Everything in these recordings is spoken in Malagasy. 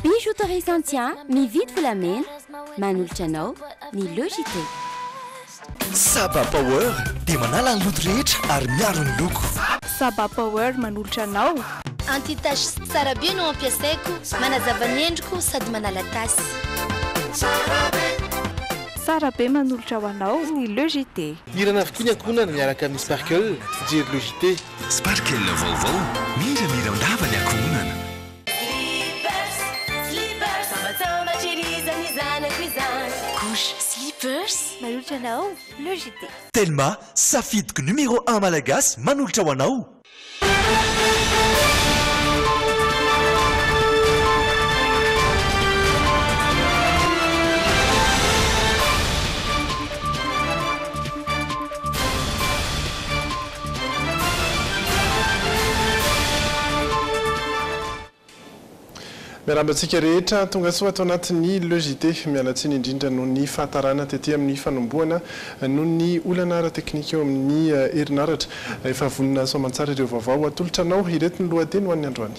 Bijouterie Santia mividy volamena manolotra anao ny Logité. Saba Power dia manala ny loto rehetra ary miaro ny loko. Saba Power manolotra anao. Anti-tache tsara be no ampiasaiko, manazava ny endriko sady manala tasy. Tsara be manolotra ho anao ny Logité. Irana avokoa ny ankohonana miaraka amin'ny Sparkle, fijery Logité. Sparkle vaovao, miramira ndava ny ankohonana. Couche slippers manolotra anao Logité. Telma safidiko numéro 1 malagasy manolotra ho anao. Miarabantsika rehetra tonga soa ato anatin'ny Logité mialatsiny indrindra noho ny fahatarana tetỳ amin'ny fanomboana noho ny olana ara-teknika eo amin'ny herinaratra efa vonina soamantsara ireo vaovao atolotra anao ireto ny lohateny ho an'ny androany.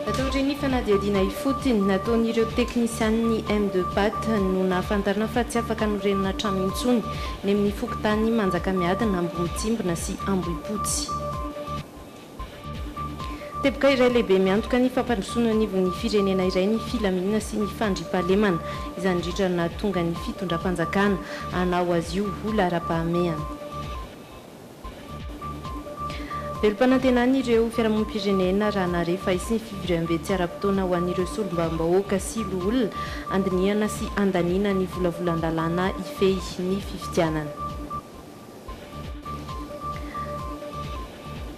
Ataon'ireny fanadihadiana ifotony nataon'ireo teknisian'ny M2Pat no nahafantarana fa tsy afaka norenina trano intsony ny amin'ny fokotany Manjakamiadana, Amboditsimbona sy Ambohipotsy. Teboka iray lehibe miantoka ny fampandrosoana anivon'ny firenena iray ny filaminana sy ny fandriampahalemana izany indrindra na tonga ny fitondram-panjakana hanao azy io vola ara-pahamehana. Velom-panantenana ireo fiarahamonim-pirenena raha narefa isy ny fiviram-betsy ara-potoana ho an'ireo solombam-bahoaka sy loholona andiniana sy andaniana ny volavolan-dalàna ifehy ny fifidianana.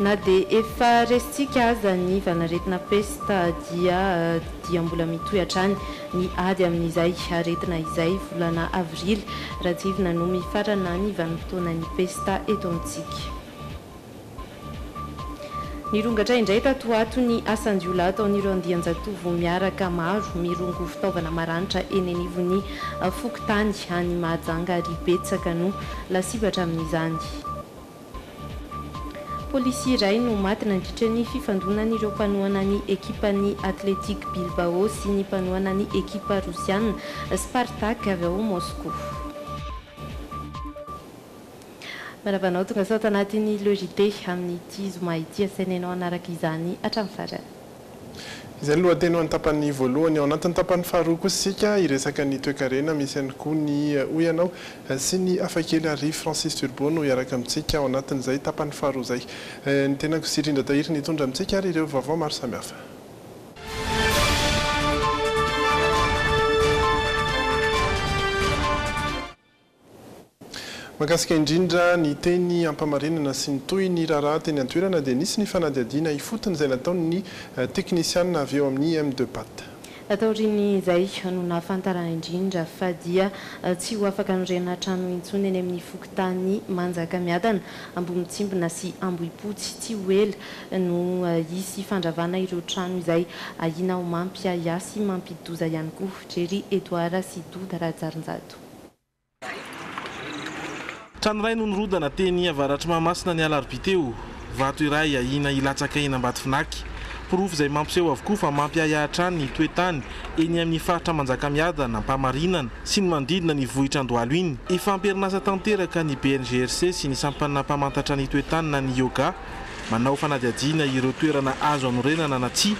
Na dia efa resitsika aza ny vanaretina pesta dia mbola mitohy hatrany ny ady amin'izay aretina izay volana avrily rajivina no mifarana ny vanim-potoana ny pesta eto amintsika. Nirongatra indray tato ato ny asan-jiolahy ataon'ireo andian-jatovo miaraka maro mirongo fitaovana maranitra eny anivon'ny fokotany any Mahajanga ary betsaka no lasivatra amin'izany. Polisi iray no maty nandritra ny fifandonan'ireo mpanohana ny ekipan'ny Athletic Bilbao sy ny mpanohana ny ekipa Rusiana Spartak avy ao Moscou. Maravanao tonga sao tanatin'ny Logité amin'ity zoma ity asainanao anaraka izany hatramin'ny farany. Izay lohateny ho any tapan'ny voalohany ao anatin'ny tapan'ny faharoa kosa sika iresaka ny toe-karena misy ihany koa ny oyanao sy ny afakely ary Francis Turbo no iaraka amintsika ao anatin'izay tapan'ny faharoa izay. Ny tenako sy Rindra Tahiry nitondra amintsika ary ireo vaovao maro samihafa. Makasika indrindra ny teny ampamarinana sy ny toy ny raharaha teny an-toerana dia nisy ny fanadihadiana ifotony izay nataon'ny teknisianina avy eo amin'ny M2Pat. Ataoriny izay no nahafantarana indrindra fa dia tsy ho afaka norenina trano intsony eny amin'ny fokotany Manjakamiadana, Amboditsimbona sy Ambohipotsy tsy ho ela no hisy fandravana ireo trano izay ahina ho mampiaya sy mampidoza ihany koa. Jery Edouard sy Doda Rajarinjato. Trano iray no nirodana teny avaratra Mahamasina ny alarobia teo. Vato iray ahina ilatsaka eny Ambatofinaki. Porofo izay mampiseho avokoa fa mampiaya trano ny toe-tany eny amin'ny faritra Manjakamiadana, Ampamarinana sy ny manodidina ny vohitra Andohalo iny. Efa amperinasa tanteraka ny BNGRC sy ny sampana mpamantatra ny toe-tany na ny yoga manao fanadihadiana ireo toerana azo anorenana na tsia.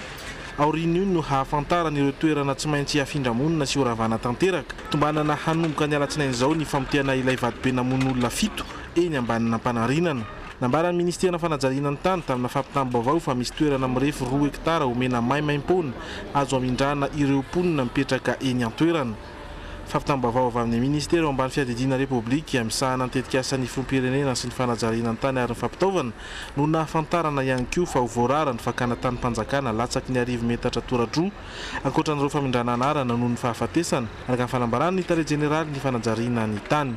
Aoriana io no hahafantarana ireo toerana tsy maintsy afindramonina sy horavana tanteraka. Tombanana hanomboka ny alatsinainy izao ny famitiana ilay vadobe namon'olona 7 eny ambanina Ampanarinana. Nambaran'ny Ministerna Fanajariana ny tany tamina fampitam-baovao fa misy toerana mirefy 2 hektara omena maimaim-pona azo amindrana ireo mponina mipetraka eny an-toerana. Fampitam-baovao avy amin'ny Ministera ambany fiadidiana Repoblika misahana tetika asan'ny filoham-pirenena sy ny fanajariana ny tany ary ny fampitaovana no nahafantarana ihany koa fa ho voarara ny fakana tany-mpanjakana latsaky ny 10 metatra tora-droa ankoatran'ireo famindrana anarana noho ny fahafatesana araka ny falambarana ny tare jeneraly ny fanajariana ny tany.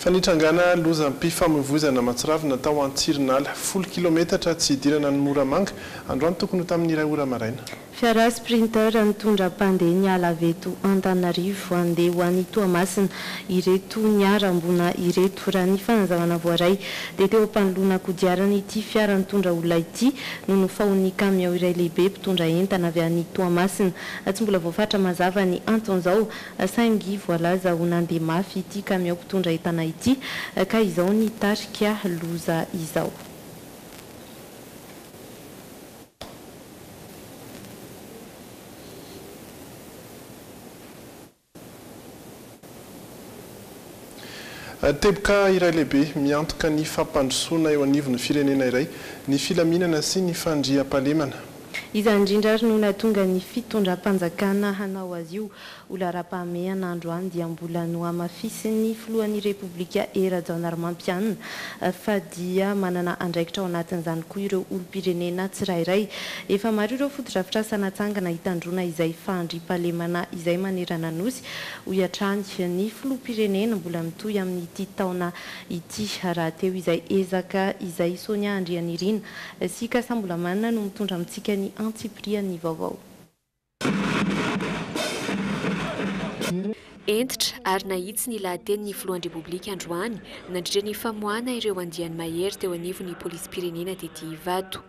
Fanitrangana lozam-pifamoivoizana Matsiravy natao an-Tsirinala 10 kilometatra tsy idirana ny Moramanga androany tokony ho tamin'ny iray ora maraina. Fiara sprinter nitondra mpandeha niala avy eto Antananarivo andeha ho an'ny Toamasina ireto niara ambona ireto raha ny fanazavana voaray dia teo ampanoloana kodiarana ity fiara nitondra olona ity no nofahon'ny kamiao iray lehibe mpitondra entana avy an'ny Toamasina. Tsy mbola voafatra mazava ny anton'izao saingy voalaza ho nandeha mafy ity kamiao mpitondra entana ity ka izao ny tarika loza izao. Teboka iray lehibe miantoka ny fampandrosoana eo anivon'ny firenena iray ny filaminana sy ny fandriam-pahalemana. Izany indrindra no nahatonga ny fitondram-panjakana hanao azy io olarampahamehana androany dia mbola no amafisin'ny filohan'ny Repoblika Rajaonarimampianina fa dia manana andraikitra ao anatin'izany koa ireo olom-pirenena tsirairay. Efa maro ireo foto-drafitra sanatsangana hitandrona izay fandriam-pahalemana izay manerana nosy ho iatrany ny filoham-pirenena mbola mitohy amin'ity taona ity raha teo izay ezaka izay Sonia Andrianirina sy Kasambola Manana no mitondra amintsika ny antsiprian'ny vaovao. Entitra ary nahitsy ny lahatenin'ny filohan'ny Repoblika androany nandritra ny famoahana ireo andiany mahery teo anivon'ny polisy-pirenena tetỳ Ivato.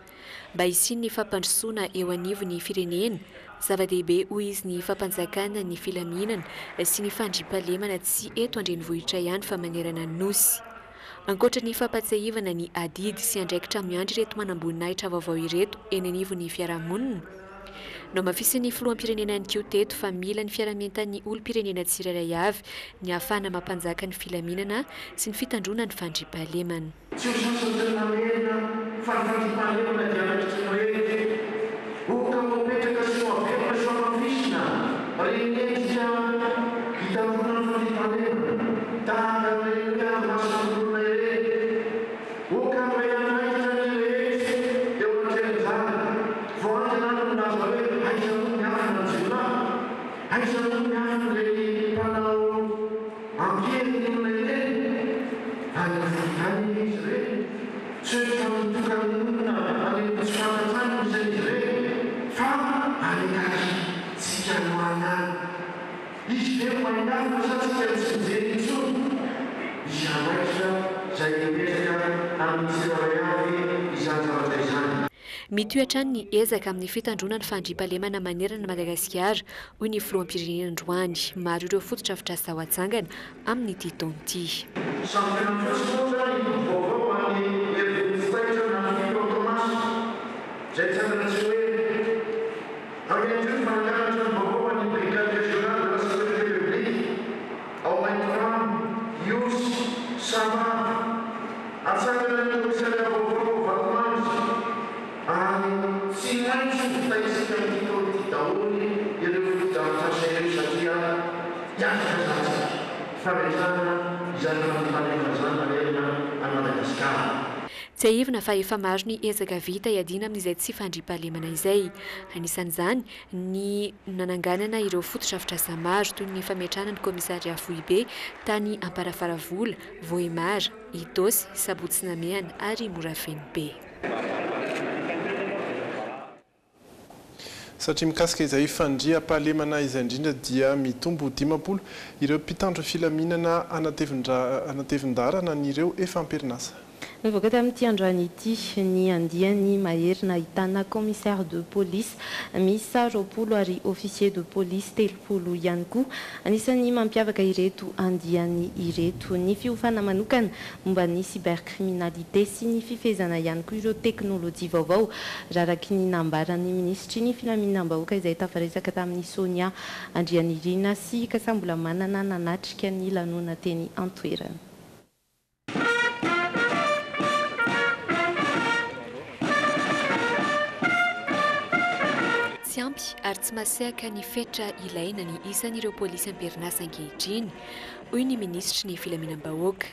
Mba hisiany ny fampandrosoana eo anivon'ny firenena, zava-dehibe hoy izy ny fampanjakana ny filaminana sy ny fandriam-pahalemana tsy eto an-drenivohitra ihany fa manerana ny nosy. Ankoatra ny fampatsiahivana ny adidy sy andraikitra miandry ireto manamboninahitra vaovao ireto eny anivon'ny fiarahamonina. No mafisin'ny filoham-pirenena ny koa teto fa mila ny fiaramientan'ny olom-pirenena tsirairay avy ny ahafahana mampanjaka ny filaminana sy ny fitandrona ny fandriam-pahalemana. Mitohatra ny ezaka amin'ny fitandrona ny fandriam-pahalemana manerana Madagasikara hoy ny filoham-pirenena androany. Maro ireo foto-drafitra sao atsangana amin'ity taona ity. Tsy aivina fa efa maro ny ezaka vita iadina amin'izay tsy fandriam-pahalemana izay. Anisan'izany ny nananganana ireo foto-drafitra samaro toy ny fametrahana ny komisaria Foibe tany Amparafaravola, Vohimara, Idosy, Sabotsinamehana ary Morafenibe. Satria mikasika izay fandriam-pahalemana izay indrindra dia mitombo 10 ireo mpitandro filaminana anatevin-darana n'ireo efa amperinasa. Mivoaka tamin'ity androany ity ny andiany mahery nahitana commissaire de police misy 20 ary officier de police 30 ihany koa. Anisan'ny mampiavaka ireto andiany ireto ny fiofana manokana momba ny cybercriminalité sy ny fifezana ihany koa ireo teknôlôjia vaovao raraky ny nambaran'ny ministry ny filaminam-bahoaka izay tafaresaka tamin'ny Sonia Andrianirina sy Kasambola Manana nanatrika ny lanona teny Antoerana. Ary tsy masehaka ny fetra ilaina ny isan'ireo polisy amperinasa ankehitriny hoy ny ministry ny filaminam-bahoaka.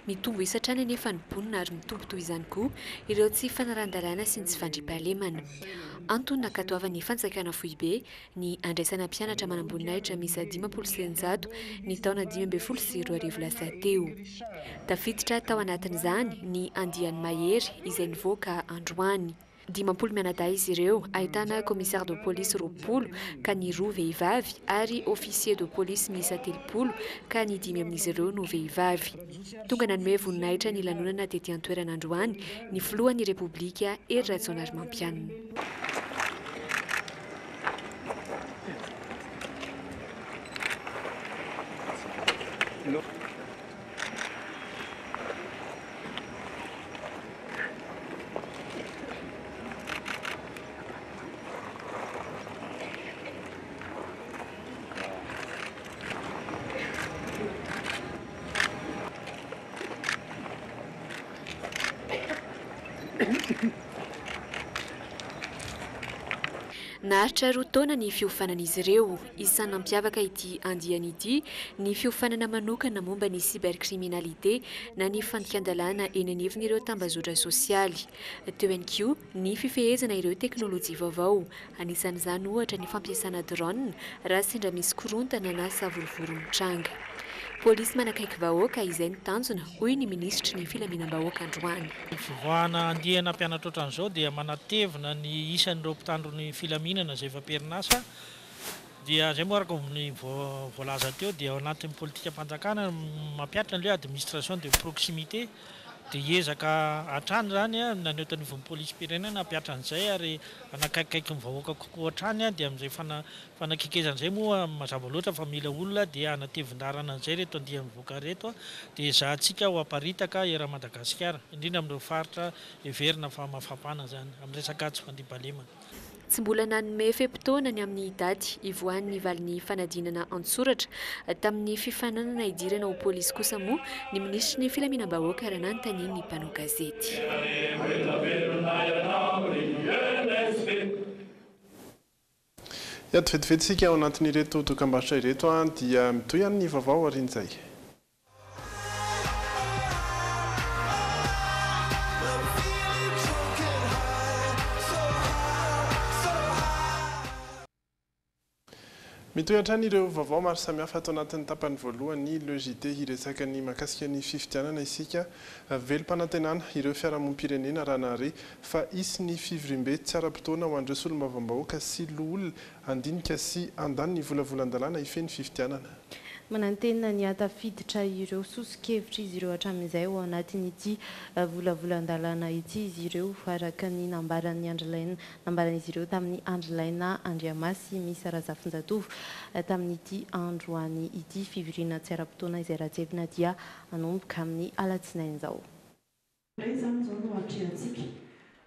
mitombo isatrany anefa ny bonina ary mitombo toy izany koa ireo tsy fanaran-dalàna sy ny tsy fandriam-pahalemana. Antony nakatoavan'ny fanjakana foibe ny andraisana mpianatra manam-boninahitra misa 500 ny taona 2020 lasa teo. Tafiditra tao anatin'izany ny andiany mahery izay nivoaka androany. 500 mianadahy izy ireo, ahitana commissaire de police 20 ka ny 2 vehivavy ary officier de police miisa 30 ka ny 5 amin'izy ireo no vehivavy. Tonga nanome voninahitra ny lanonana tety an-toerana androany ny filohan'ny Repoblika Hery Rajaonarimampianina. Naharitra 2 taona ny fiofanan'izy ireo. Isan'ny nampiavaka ity andiany ity ny fiofanana manokana momba ny cybercriminalité na ny fandikan-dalàna eny anivon'ireo tambazotra sosialy. Teo ihany koa ny fifehezana ireo teknôlôjia vaovao. Anisan'izany ohatra ny fampiasana drone raha sendra misy korontana na savorovory mitranga. Polisy manakaiky vahoaka izay ny tanjona, hoy ny ministry ny filaminam-bahoaka androany. Fivoahana andiana mpianatra ohatran'izao dia manatevina ny isan'ireo mpitandro ny filaminana izay efa perinasa. Dia zay moa araka ny voalaza teo dia ao anatin'ny politika mpanjakana mampiatra an'ilay administration de proximité. Dia ezaka hatrany zany naneho tanivon'ny polisy pirenena hampiatra an'izay ary anakaikikaiky ny vahoaka kokoa hatrany dia amin'izay fanakekezan'izay moa mazava loatra fa mila olona dia anatevin-darana an'izay reto andiha mivoaka reto dia zahantsika ho aparitaka era Madagasikara indrindra amin'ireo faritra heverina fa mafapana zany amin'ny resaka tsy fandiam-pahalemana. Tsy mbola nanome fepitaonany amin'ny daty ivoan'ny valin'ny fanadinana an-tsoratra tamin'ny fifananana idirana ho polisy kosa moa ny ministry ny filaminam-bahoaka raha nanontaniany ny mpanao gazety. Vetivetsika ao anatin'ireto dokam-barotra ireto dia mitoy ihany ny vaovao arin'izay. Mitoy hatrany ireo vaovao maro samihafa atao anatin'ny tapany voalohany le JT hiresaka ny mahakasika ny fifidianana isika velom-panantenana ireo fiarahamonim-pirenena raha nahare fa isy ny fivoriam-be tsy ara-potoana ho an'ireo solombavam-bahoaka sy loholona andinika sy andany ny volavolan-dalàna hifeny fifidianana. Manantena ny atafiditra ireo sosikevitra izy ireo hatramin'izay ao anatin'ity volavolan-dalàna ity izy ireo araka ny nambaran'izy ireo tamin'ny andrilaina Andriamasy misy Razafinjatovo tamin'ity androany ity fivoriana tsy ara-potoana izay ratsevina dia anomboka amin'ny alatsinain'izao.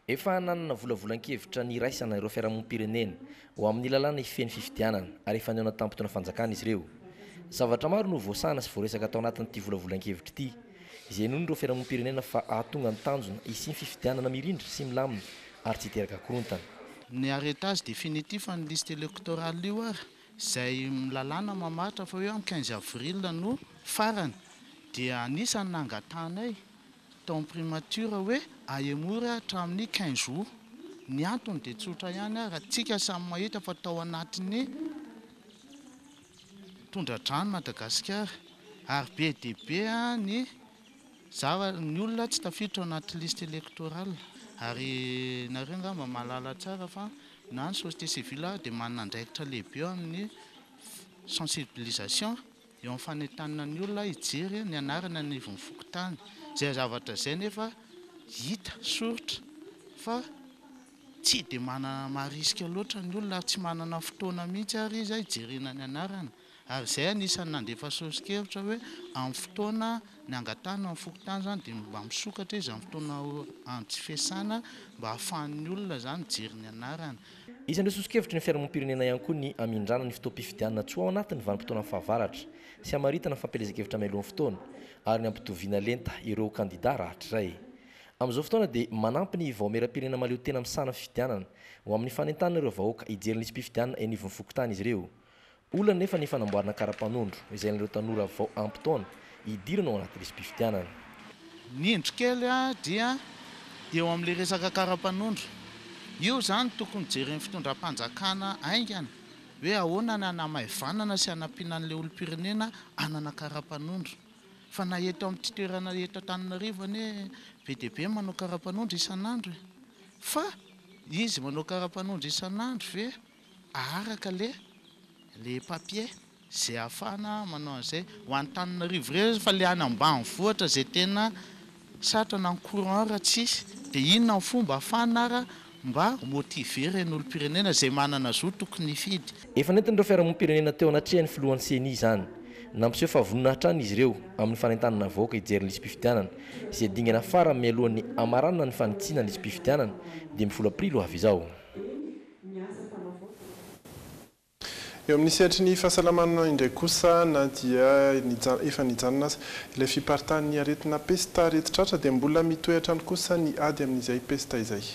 Efa nanana volavolan-kevitra ny raisana ireo fiarahamonim-pirenena ho amin'ny lalàna hifeny fifidianana ary efa niona tampotona fanjakana izy ireo. Zavatra maro no voasana sy voaresaka atao anatin'ity volavolan-kevitra ity. Izay noho ireo fiarahamonim-pirenena fa ahatonga ny tanjona isy fifidianana mirindra sy milamina ary tsy hiteraka korontana. Ny arretage définitif ny liste électorale io ary izay milalàna mamatra fa hoe amin'ny 15 avril no farany dia anisany nangatanay tao primature hoe ahemory hatramin'ny 15 jours. Ny antony dia tsotra ihany ary atsika samy mahita fa tao anatin'ny tondra-drano Madagasikara ary be dia be ny olona tsy tafiditra anaty liste électorale ary nareo ngamba mahalala tsara fa na ny société civile dia manana andraikitra lehibe eo amin'ny sensibilisation eo amin'ny fanentanana ny olona hijery ny anarana ny ivon'ny fokotany. Izay zavatra izay nefa hita soritra fa tsy dia manana mariska loatra ny olona tsy manana fotoana mihitsy ary izy hijerena ny anarana. Ary izay anisany nandefa sosikevitra hoe amin'ny fotoana ny angatana amin'ny fokotany zany dia mba misokatra izy amin'ny fotoana antsifesana mba hahafahan'ny olona zany mijery ny anarana. Isan'ireo sosikevitra ny fiarahamonim-pirenena ihany koa ny hamindrana ny fotoam-pifidianana tsy ho ao anatin'ny vanim-potoana fahavaratra sy hamaritana fampielezan-kevitra mialohan'ny fotoana ary ny ampitoviana lenta ireo kandida rahatray. Amin'izao fotoana dia manampy ny vahomeram-pirenena maleo tena misana fifidianana ho amin'ny fanentanana ireo vahoaka hijery ny listim-pifidianana eny ivon'ny fokotany izy ireo. Olana nefa ny fanamboarana karapanondro izay ireo tanora vao ampitaona hidirana ao anaty listim-pifidianana. ny endrikely a dia eo amin'le resaka karapanondro io zany tokony jereny fitondram-panjakana aingana hoe ahoana ny anamaivanana sy anampianan'le olom-pirenena anana karapanondro fa na eto amin'ny toerana eto Antananarivo ane be dia be manao karapanondro isan'andro fa izy manao karapanondro isan'andro ve araka le papier zay afana manao an'izay ho Antananarivo re fa le any ambanivohitra zay tena satrana ny courant raha tsisy dia inona ny fomba afana ara mba motivera ny olom-pirenena zay manana zo tokony fidy. Efa nentin'ireo fiarahamonim-pirenena teo anatrehany filohan'ny CNI zany nampiseho fa vonina hatrany izy ireo amin'ny fanentanana vahoaka hijery ny lisam-pifidianana izay dingana fara mialohan'ny amaranana ny fanitsiana ny lisam-pifidianana dia mivola aprilo avy izao. Eo amin'ny sehatry ny fahasalamana indray kosa na dia efa nijanona azy ilay fiparitahan'ny aretina pesta retitratra dia mbola mitoetra ny kosa ny ady amin'izay pesta izay.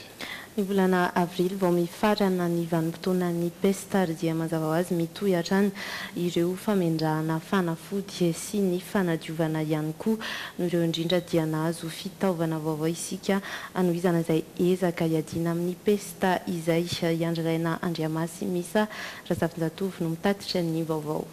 Ny volana avril vao mifarana ny vanim-potoanan'ny pesta dia mazava ho azy mitohy hatrany ireo famindrahana fanafody sy ny fanadiovana ihany koa no ireo indrindra dia nahazo fitaovana vaovao isika anohizana izay ezaka hiadiana amin'ny pesta izay iandriraina Andriamasy Misa Razafinjatovo no mitatitra ny vaovao.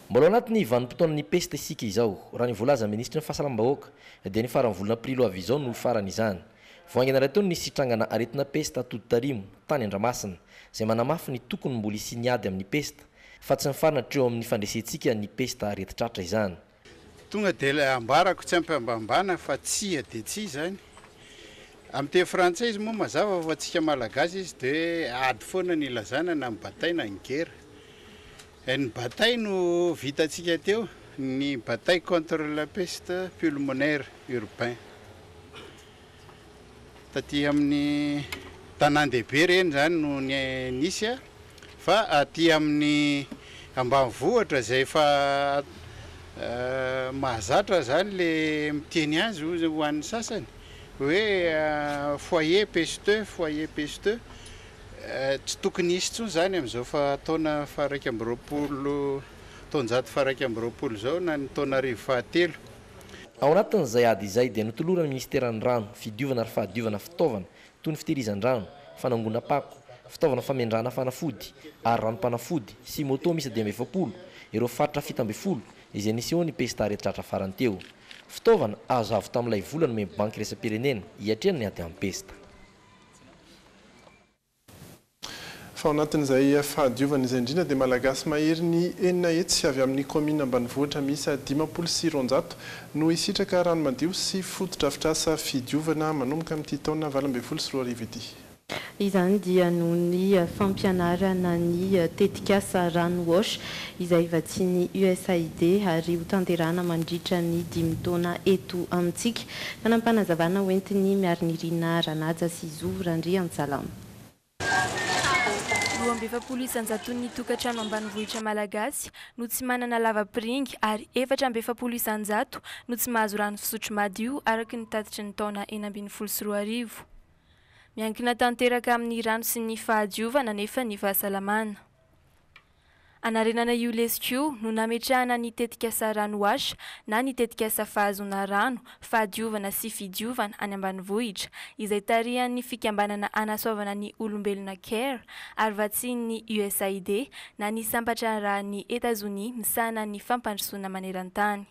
Mbola anatin'ny vanim-potoanan'ny pesta isika izao raha ny volaza ministra ny fahasalam-bahoaka dia ny farany volana aprilo avy izao no farany izany. Voangana raha teo ny sitrangana aretina pesta Tody-Tarimo tany Andramasina izay manamafy ny tokony mbola hisy niady amin'ny pesta fa tsy nifarana hatreo amin'ny fandresentsika ny pesta retitratra izany. Tonga dia ambarako tsy ampambambana fa tsy dia tsy zany. Amin'ny teny frantsay izy moa mazava fa antsika malagasy izy dia ady foana ny ilazana na ny bataille na ny guerre. Ny bataille no vitantsika teo ny bataille contre la peste pulmonaire urbain. Taty amin'ny tanan-dehibe reny zany no nisy fa aty amin'ny ambanivohitra zay fa mahazatra zany le miteny azy ho an'ny sasany hoe foyer pesteux tsy tokony hisy intsony zany amin'izao fa taona faha 2020 taonjato faha 2020 zao na ny taona 2023. Ao anatin'izay ady izay dia notoloran'ny ministeran'ny rano fidiovana ary fahadiovana fitaovana toy ny fitehirizan-drano, fanangona pako, fitaovana famindrahana fanafody ary ranom-panafody sy moto misy 20 ireo faritra 70 izay niseho ny pesta retitratra farany teo. Fitaovana azo avy tamin'ilay volana me banky resam-pirenena hiatrehany ny ady amin'ny pesta. Fa anatin'izay fahadiovana izay indrindra dia malagasy mahery ny enina hetsy avy amin'ny komina ambanivohitra misy 560 no hisitraka rano madio sy foto-drafitrasa fidiovana manomboka amin'ity taona 2024 ity. Izany dia noho ny fampianarana ny tetikasa rano wash izay vatsiany USAID ary ho tanterahana mandritra ny 5 taona eto amintsika. Fanampanazavana hoentiny miaro ny Rina Ranaja sy Zovrandry Antsalama. 270 ny tokantrano ambanivohitra malagasy no tsy manana lavapiringy ary 470 no tsy mahazo rano fisotro madio araka ny tatitry ny taona 2024. Miankina tanteraka amin'ny rano sy ny fahadiovana nefa ny fahasalamana. Anarenana UNESCO no nametrahana ny tetikasa rano wash na ny tetikasa fahazona rano, fahadiovana sy fidiovana any ambanivohitra izay tarihan'ny fikambanana anasoavana ny olombelona CARE ary vatsian'ny USAID na ny sambatra rahan'ny Etats-Unis misahana ny fampandrosoana maneran-tany.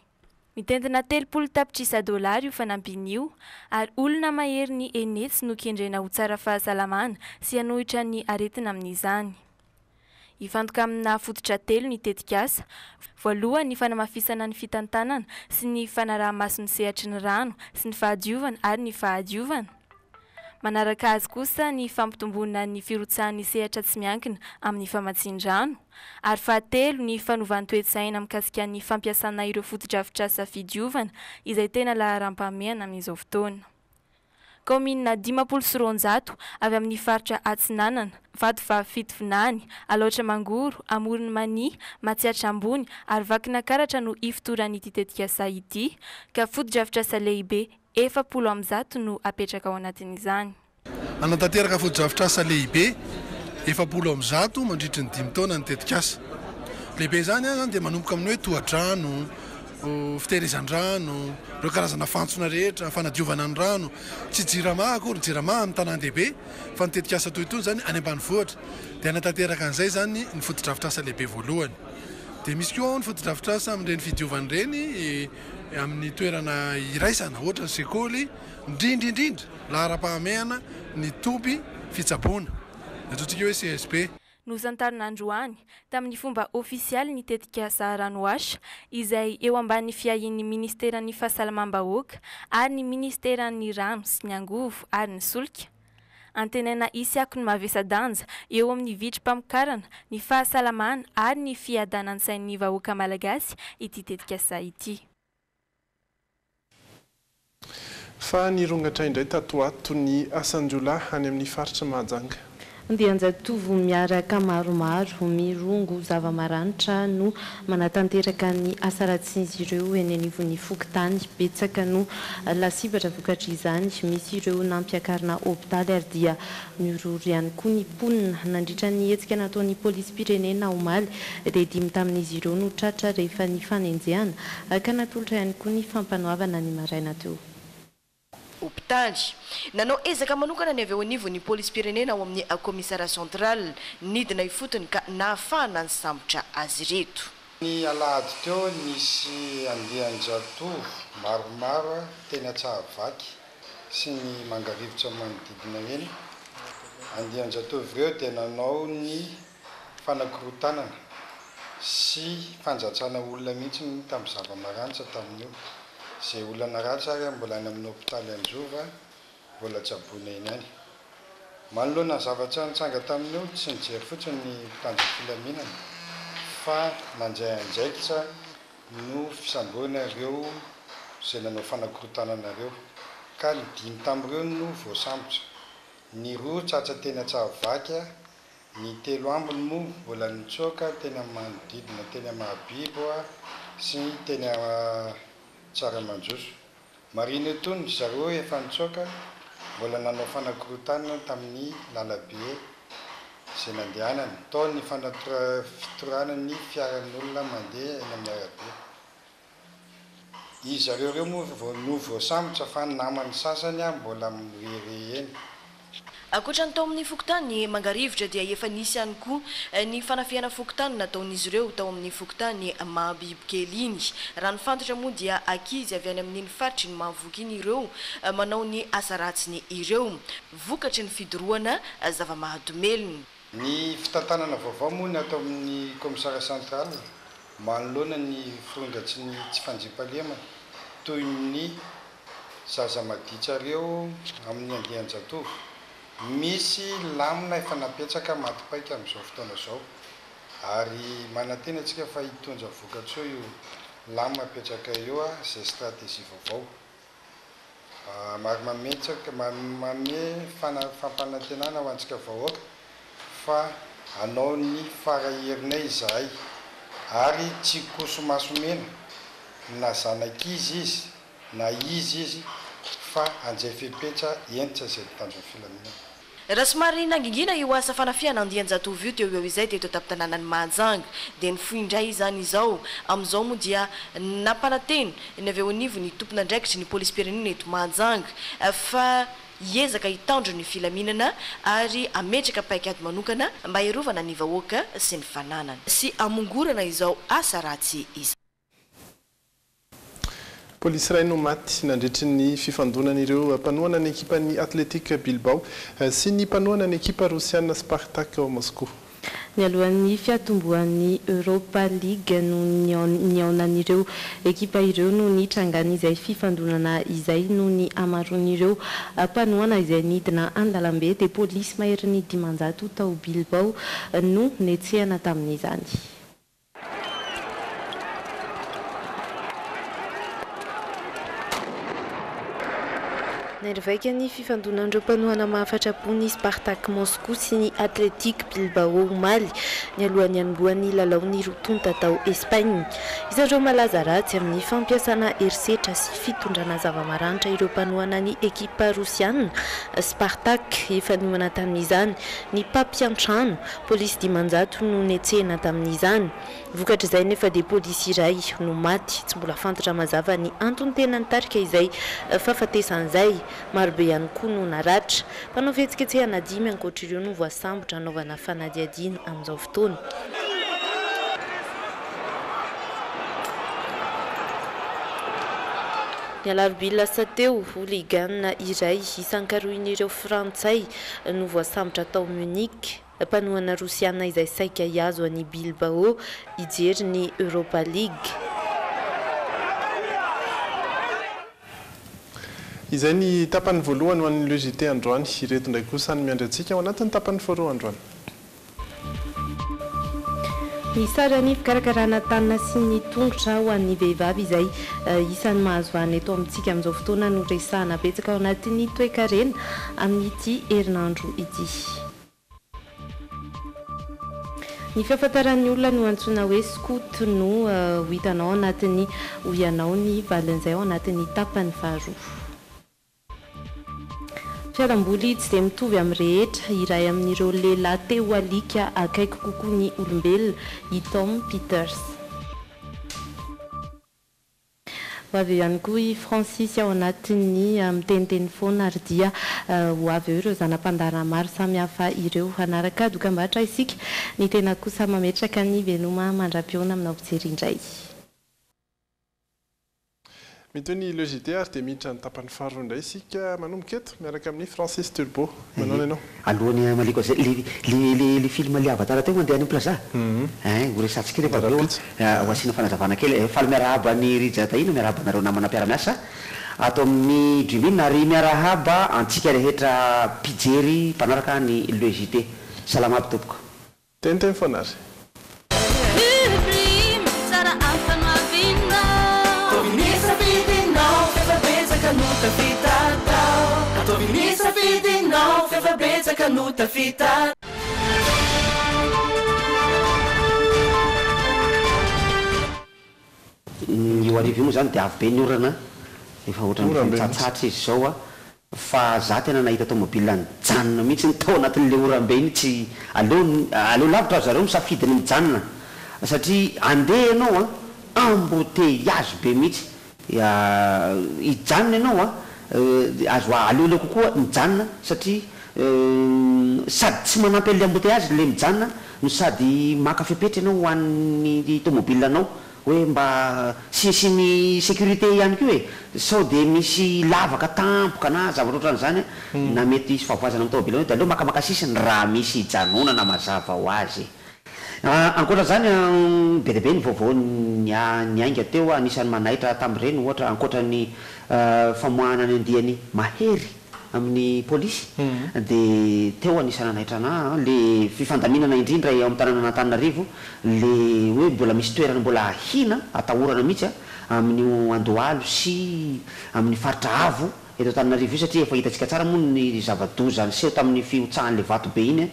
Mitentina $30 tapitrisa io fanampin'io ary olona mahery ny enetsy no kendrena ho tsara fahasalamana sy hanohitra ny aretina amin'izany. Ifantoka amina fototra 3 ny tetikasa, voalohany ny fanamafisana ny fitantanana sy ny fanaraha-mason'ny sehatry ny rano sy ny fahadiovana ary ny fahadiovana. Manaraka azy kosa ny fampitomboana ny firotsahan'ny sehatra tsy miankina amin'ny famatsin-drano ary fahatelo ny fanovany toe-tsaina mikasika ny fampiasana ireo foto-drafitrasa fidiovana izay tena laharam-pahamehana amin'izao fotoana. Komina 590 avy amin'ny faritra Atsinanana, Vatovavy Aloatra Mangoro, Amorony Mania, Matsiatra Ambony ary Vakinakaratra no ifotoran'ity tetikasa ity ka foto-drafitrasa lehibe 400 no apetraka ao anatin'izany. Anatanteraka foto-drafitrasa lehibe 400 mandritra ny 5 taona ny tetikasa. Lehibe zany dia manomboka amin'ny hoe tohadrano, fitehirizan-drano reo karazana fantsona rehetra fanadiovana ny rano tsy jirama akory jirama amin'ny tanàn-dehibe fa nitetika asa toy itony zany any ambanivohitra dia anatanteraka an'izay zany ny fotodrafitrasa lehibe voalohany dia misy koa ny fotodrafitrasa amin'ireny fidiovany ireny amin'ny toerana iraisana ohatra ny sekoly indrindrindrindra lahara-pahamehana ny tompy fitsaboana ataontsika hoe CSP. Nosantarin'androany tamin'ny fomba ofisialy nitetika Saharanoasha izay eo amban'ny fiahin'ny ministeran'ny fahasalamam-bahoaka ary ny ministeran'ny rano sy ny angovo ary ny solika. Antenaina Isiako ny Mavesa-danja eo amin'ny vitrim-pamokarana ny fahasalamana ary ny fiadanan-tsain'ny vahoaka malagasy ity tetika sa ity. Fa nirongatra indray tatoato ny asan-jiolahy any amin'ny faritra Mahajanga. Andian-jatovo miaraka maromaro mirongo zava-maranitra no manatanteraka ny asa ratsizy ireo eny anivon'ny Fokontany betsaka no lasibatra vokatra izany misy ireo nampiakarina hôpitaly ary dia mirory ihany koa ny mponina nandritra ny hetsika nataon'ny polisym-pirenena omaly dia 5 tamin'izy ireo no tratra rehefa ny fanenjehana ka natolotra ihany koa ny fampanoavana ny maraina teo. Hôpitaly nanao ezaka manokana ny avy eo anivon'ny polisym-pirenena ao amin'ny commissariat central nidina ifotony ka nahafahana ny sambotra azy reto. Ny alahady teo nisy andian-jatovo maromaro teny Atsahavaky sy ny mangarivotra manodidina eny. Andian-jatovo ireo dia nanao ny fanakorotanana sy fanjatsana olona mihitsy tamin'ny zava-maranitra tamin'io. Izay olana ratsy ary mbola any amin'ny hôpitaly Anjova mbola tsaboina eny any. Manoloana ny zavatra nitsanga tamin'io tsy nijery fotsiny ny mpitandro filaminana fa mandray andraikitra no fisamboana ireo izay nanao fanakorotanana ireo ka ny 5 tamin'ireo no voasambotra. Ny 2 tsatsa teny Atsahavaky, ny 3 ambiny moa mbola nitsoaka teny amin'ny manodidina teny Mahabibo sy teny Tsaramanjoso. Marina etony zareo efa nitsoaka mbola nanao fanakorotanana tamin'ny lalabe izay nandehanany tao ny fitorana ny fiaran'olona mandeha eny amin'ny arabe. Izy zareo ireo moa no voasambotra fa ny namany sasany mbola mirery eny. Ankoatra ny tao amin'ny Fokontany mangarivotra dia efa nisy ihany koa ny fanafiana Fokontany nataon'izy ireo tao amin'ny Fokontany Mahabibokely iny. Raha ny fantatra moa dia ankizy avy any amin'ny faritry ny Mahavoky iny ireo manao ny asa ratsiny ireo vokatry ny fidorohana zava-mahadomelina. Ny fitantanana vaovao moa ny atao amin'ny commissariat central manoloana ny firondratsy ny tsy fandriam-pahalemana toy ny zaza maditra ireo amin'ny andian-jatovo. Misy lamina efa napetraka matipaika amin'izao fotoana izao ary manantena antsika fa hitondra vokatsoa io lamina apetraka eo izay stratégie vaovao. Mame fampanantenana ho antsika vahoaka fa hanao ny faraherinay izahay ary tsy koso masomena na zanak'izy izy na izy izy fa anjay fepetra entitra izay mpitandro ny filaminana. Raha somary nangingina io asa fanafiana andian-jatovo io teo eo izay teto tampon-tanànan'ny Mahajanga dia ny foindray izany izao amin'izao moa dia nampananteny ny avy eo anivon'ny tompon'andraikitry ny polisym-pirenena eto Mahajanga fa hiezaka hitandro ny filaminana ary ametraka paikady manokana mba hiarovana ny vahoaka sy ny fananana sy amongorana izao asa ratsy izao. Polisy iray no maty nandritry ny fifandonan'ireo mpanoana ny ekipan'ny Athletic Bilbao sy ny mpanoana ny ekipa rosiana Spartak ao Moscou. Ny alohan'ny fiatomboan'ny Europa League no niaonan'ireo ekipa ireo no nitrangana izay fifandonana izay no ny amaron'ireo mpanoana izay nidina andalambe dia polisy mahery ny 500 tao Bilbao no netsehana tamin'izany. Nervaika ny fifandonan'ireo mpanohana mahafatrapony Spartak Moscou sy ny Atletic Bilbao Maly ny alohan'ny anombohan'ny lalaon'ny rotonta tao Espagne. Isan'ireo malaza ratsy amin'ny fampiasana herisetra sy fitondrana zava-maranitra ireo mpanohana ny ekipa rosiana. Spartak efa niomana tamin'izany ny mpampiantrano polisy dimanjato no netsehina tamin'izany. Vokatra izay nefa dia polisy iray no maty, tsy mbola fantatra mazava ny antony tena nitarika izay fahafatesan'izay. Marobe ihany koa no naratra. Mpanao fihetsiketsehana 5 ankoatr'ireo no voasambotra anaovana fanadihadiana amin'izao fotoana. Ny alarobia lasa teo hooligan iray isan-karohin'ireo frantsay no voasambotra tao Munich. Mpanohana rosiana izay saika hiazo an'i Bilbao hijery ny Europa League. Izay ny tapany voalohany ho an'ny logité androany, ireto indray kosa ny miandry antsika ao anatin'ny tapany faharoa androany. Ny sara ny fikarakarana tanana sy ny tongotra ho an'ny vehivavy izay isan'ny mahazo vahana eto amintsika amin'izao fotoana no resahana betsaka ao anatin'ny toe-karena amin'ity herinandro ity. Ny fahafantaran'ny olona no antsoina hoe scout no ho hitanao anatin'ny hoianao ny valin'izay ao anatin'ny tapany faharoa. Fialamboly tsy dia mitovy amin'ny rehetra, iray amin'ireo lehilahy teo alika akaiky kokoa ny olombelona i Tom Peters. Ho avy ihany koa i Francis ao anatin'ny miteniteny foana ary dia ho avy eo ireo zanam-pandarana maro samihafa ireo hanaraka dokam-barotra isika ny tena kosa mametraka ny veloma mandra-piona aminao fijery indray. Mitoy ny logité ary dia miditra ny tapany faharoa indray isika manomboka eto miaraka amin'ny Francis Turbo. Manao ianao? Alohany maliko le film le avatara teo mandeha any plaza. Ho resatsika rehefa aveo ho asiana fanazavana kely faly miarahaba ny rijata ino miarahaba nareo namana mpiara-miasa ato amin'ny Dreaming ary miarahaba antsika rehetra mpijery mpanaraka ny logité. Salama aby tompoko. Teniteny foana ary. Nuta fitata, atovinisa vidinao, feva betsaka nuta fitata. Io arivo io moa zany dia avy be ny orana efa ohatrany tsatsatra izy zao fa za tena nahita tomobile nijanona mihitsy ny tao anatin'le orambe iny tsy aleo lavitra zareo misafidy ny mijanona satria andeha ianao embouteillage be mihitsy hijanona ianao azo aleoleo kokoa mijanona satria sady tsy manampy an'le embouteillage le mijanona no sady maka fepetra ianao ho an'ny tomobile anao hoe mba sisiny sécurité ihany koa sao dia misy lavaka tampoka na zavatra ohatran'izany na mety isy fahavoazana amin'ny tomobile dia aleo makamaka sisiny raha misy hijanonana mazava ho azy. Ankoatra zany be dia be ny vaovao ny ainga teo anisan'ny manaitra tamin'ireny ohatra ankoatra ny famoahana ny andiany mahery amin'ny polisy dia teo anisany anaitrana le fifandaminana indrindra ao amin'ny tanàna Antananarivo le hoe mbola misy toerana mbola ahina atahorana mihitsy amin'ny Andohalo sy amin'ny faritra avo eto Antananarivo io satria efa hitatsika tsara moa ny zava-doza niseho tamin'ny fiotsahan'le vato be iny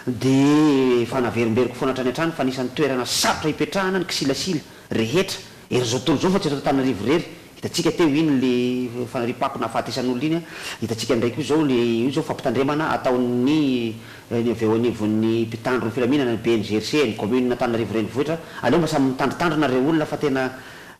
dia fanaverimberiko foana hatrany hatrany fa anisan'ny toerana sarotra hipetrahana ny kisilasila rehetra erzao tontolo zao fa tsy eto Antananarivo rery hitatsika teo iny le fanaripako na fahatesan'olona iny hitatsika ndraiky io zao le io zao fampitandremana ataon'ny aveo anivon'ny mpitandro ny filaminana ny BNGRC ny commune Antananarivo renivohitra aleo mba samy mitandritandrina reo olona fa tena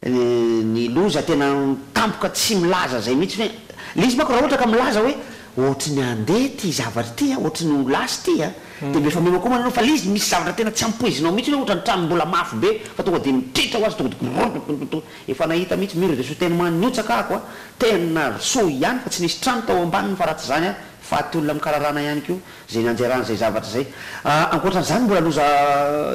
ny loza tena tampoka tsy milaza zay mihitsy hoe le izy mako raha ohatra ka milaza hoe ohatry ny andeha ty zavatra ty ohatry ny lasy ty dia mbefa mema koa manao fa le izy misy zavatra tena tsy ampoizinao mihitsy hoe ohatra ny trano mbola mafy be fa tonga dia mitritra ho azy tonga efa nahita mihitsy mur de soutènement niotsaka ako tena so ihany fa tsy nisy trano tao ambaniny fa ratsy zany fa ty olona mikararana ihany koa zay nanjerana zay zavatra zay ankoatran'izany mbola loza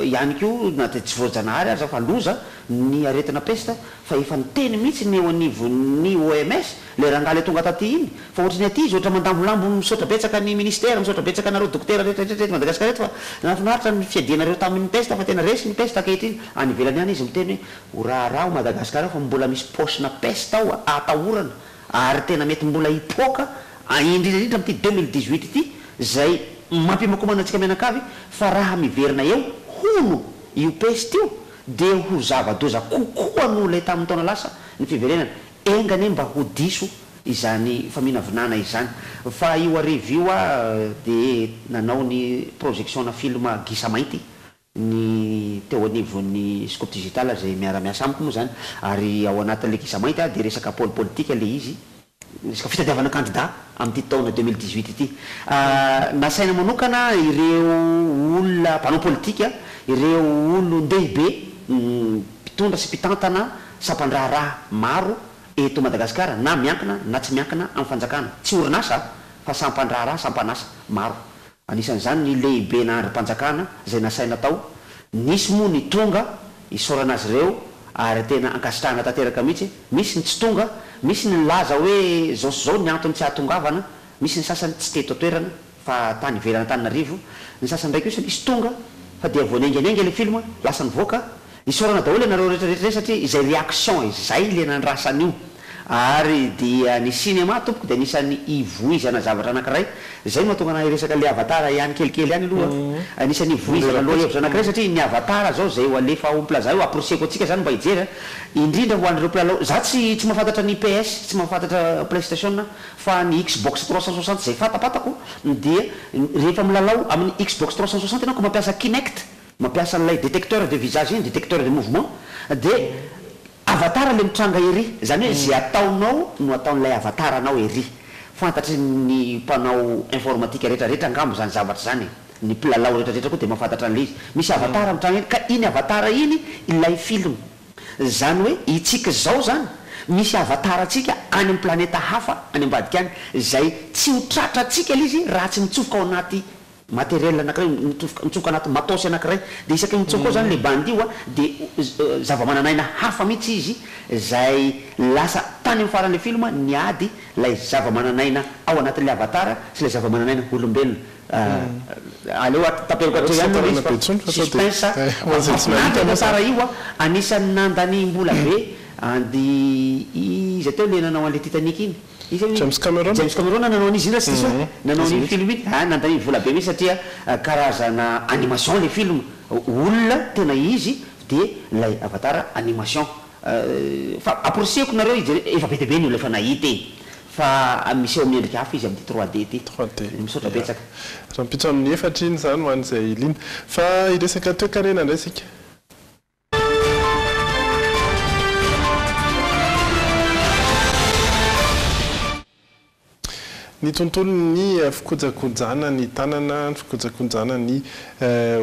ihany koa na dia tsy voajanahary aza fa loza ny aretina peste fa efa niteny mihitsy ny eo anivon'ny OMS le rangaly tonga taty iny fa ohatrany aty izy ohatra mandambolambo misaotra betsaka ny ministère misaotra betsaka nareo dokotera rehetrarehetra Madagasikara reto fa nafinaritra ny fiadianareo tamin'ny peste fa tena resy ny peste ankehitriny any ivelany any izy miteny hoe raharaha Madagasikara fa mbola misy posina peste ao atahorana ary tena mety mbola hipoaka indrindraindrindra amty 2018 ity zay mampiamakomana antsika mianakavy fa raha miverina eo hono io peste io de ho zava-doza kokoa no lay tamin'ny taona lasa ny fiverenana engany mba ho diso izany faminavinana izany fa io arivo io a de nanao ny projection na film gisa mainty ny teo anivon'ny scope digital zay miara-miasa amiko moa zany ary ao anatin'le gisa mainty a de resaka politika le izy resaka fitadiavana candidat amin'ity taona 2018 ity nasaina manokana ireo olona mpanao politika ireo olon-dehibe mpitondra sy mpitantana sampandraharaha maro eto Madagasikara na miankina na tsy miankina amin'ny fanjakana tsy orinasa fa sampandraharaha sampanasa maro anisan'izany ny lehibe na androm-panjakana zay nasaina tao nisy moa ny tonga isorana azy ireo ary tena ankasitrahana tanteraka mihitsy misy ny tsy tonga misy ny laza hoe zao sy zao ny antony tsy ahatongavana misy ny sasany tsy teto toerana fa tany ivelana Antananarivo ny sasany ndraiky io isy tonga fa dia voanenganenga le film lasa nivoaka isorana daholo ianareo rehetrarehetra satria izay réaction izay le nandrasany io ary dia ny cinéma tompoko dia anisany ivoizana zavatra anankiray zay mahatonga anahy resaka le avatara ihany kelikely ihany aloha anisany ivoizana aloha hevitra anankiray satria ny avatara zao zay ho alefa ao plaza io approcheko atsika zany mba hijery indrindra ho an'ireo mpilalao za tsy mahafantatra ny PS tsy mahafantatra PlayStation fa ny Xbox 360 zay fatapatako dia rehefa milalao amin'ny Xbox 360 ianao ko mampiasa Kinect mampiasa an'ilay détecteur de visage iny détecteur de mouvement de avatara le mitranga ery zany hoe zay ataonao no ataon'ilay avatara anao ery fantatry ny mpanao informatique rehetrarehetra angambo zany zavatra zany ny mpilalao rehetrarehetra koa de mahafantatra an'le izy misy avatara mitranga eny ka iny avatara iny ilay film zany hoe itsika zao zany misy avatara atsika any amin'ny planeta hafa any ambadika any zay tsy ho tratra atsika le izy raha tsy mitsofoka ao anaty matériel anankiray mitsofoka anaty matosy anankiray de isaky mitsofoka ao zany le bande io a de zava-mananaina hafa mihitsy izy zay lasa tany amin'ny faran'le film niady lay zava-mananaina ao anatin'le avatara sy lay zava-mananaina olombelona aleo tapeloko atao ihany suspense avatara io a anisany nandany mbola be andy izy ateo le nanao an'le Titanic iny James Cameron nanao an'izy iny sy nanao an'iny film iny nandany vola be mihitsy satria karazana animation le film olona tena izy de lay avatara animation fa approcheko nareo izy efa be dia be ny olona efa nahita fa misy eo miendrika hafa izy amin'ny 3D ty misaotra betsaka raha mpitso amin'ny efatra iny zany ho an'izay ilina fa iresaka toe-karena indray sika ny tontolo ny fikojakojana ny tanana ny fikojakojana ny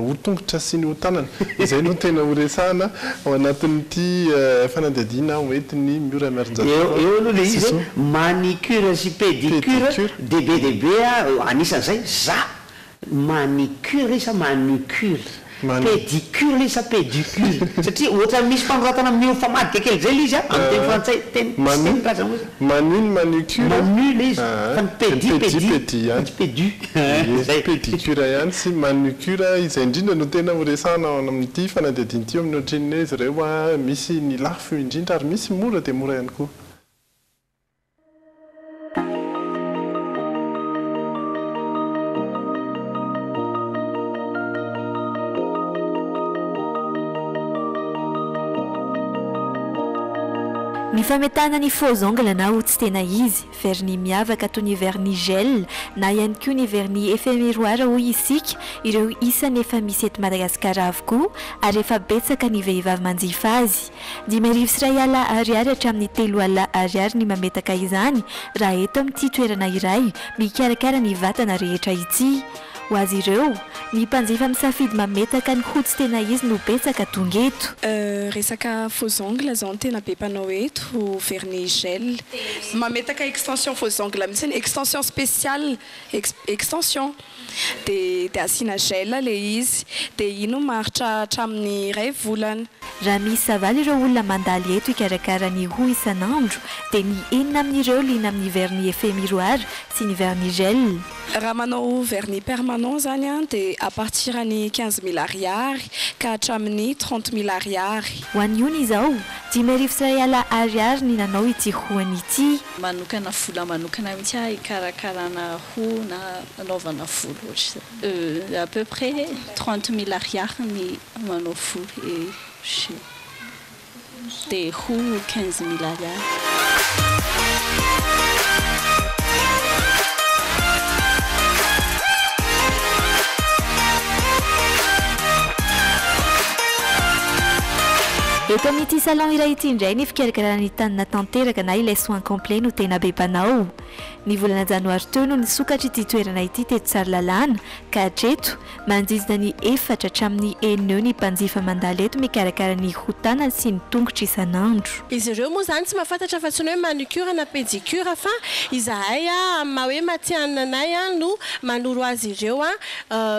ho-tongotra sy ny ho-tanana izay no tena horesahana ao anatin'ity fanadihadiana hoentiny miora miarin-jatovo eo aloha le izy manicure sy pédicure debe anisan'izay za manicure isa manucure pédicure le isa pédicure satria ohatra misy mpanoratana amin'ny famadika kely zay le izy amin'ny teny frantsay teny manino manicure manu le izy fa ny pédicure ihany sy manicure izay indrindra no tena horesahana amin'ity fanadihadiana ity amin'ny ohatrin'ny izy ireo a misy ny lafo indrindra ary misy mora dia mora ihany koa Ny fametana ny faux ongle na ho tsy tena izy vernis miavaka toy ny vernis gel na ihany koa ny vernis effet miroir hoy isika ireo isany efa misy eto Madagasikara avokoa ary efa betsaka ny vehivavy manjifa azy 5,000 ariary hatramin'ny 3,000 ariary ny mametaka izany raha eto amin'ity toerana iray mikarakara ny vatana rehetra ity ho azy ireo ny mpanjifa misafidy mametaka ny ho tsy tena izy no betsaka tonga eto resaka faux ongle zao tena be mpanao eto vernis gel mametaka extension faux ongle mihitsy ny extension spéciale extension de asina gel le izy de ino maritra hatramin'ny 2 volana raha misy savaly ireo olona mandaly eto ikarakara ny ho isan'andro de ny enina amin'ireo lina amin'ny vernis effet miroir sy ny vernis gel raha manao vernis permanent zany a dia à partir ny 15 000 ariary ka hatramin'ny 30 000 ariary. Ho an'ny ony izao 5,000 ariary ny nanao ity hoany ity. Manokana vola manokana mihitsy aho hikarakarana hoho na anaovana volo ohatra. À peu près 30 000 ariary ny manao volo dia hoho 15 000 ariary. Eto amin'ity salon iray ity indray ny fikarakarana ny tanana tanteraka na ilay soin complet no tena be mpanao. Ny volana janoary teo no nisokatra ity toerana ity teto Tsaralalàna ka hatreto manodidina ny 4 hatramin'ny 9 ny mpanjifa mandalo eto mikarakara ny hoho-tanana sy ny tongotra isan'andro. Izy ireo moa zany tsy mahafantatra fa tsy hoe manicure na pédicure fa izahay ma hoe matianina anay no manoro azy ireo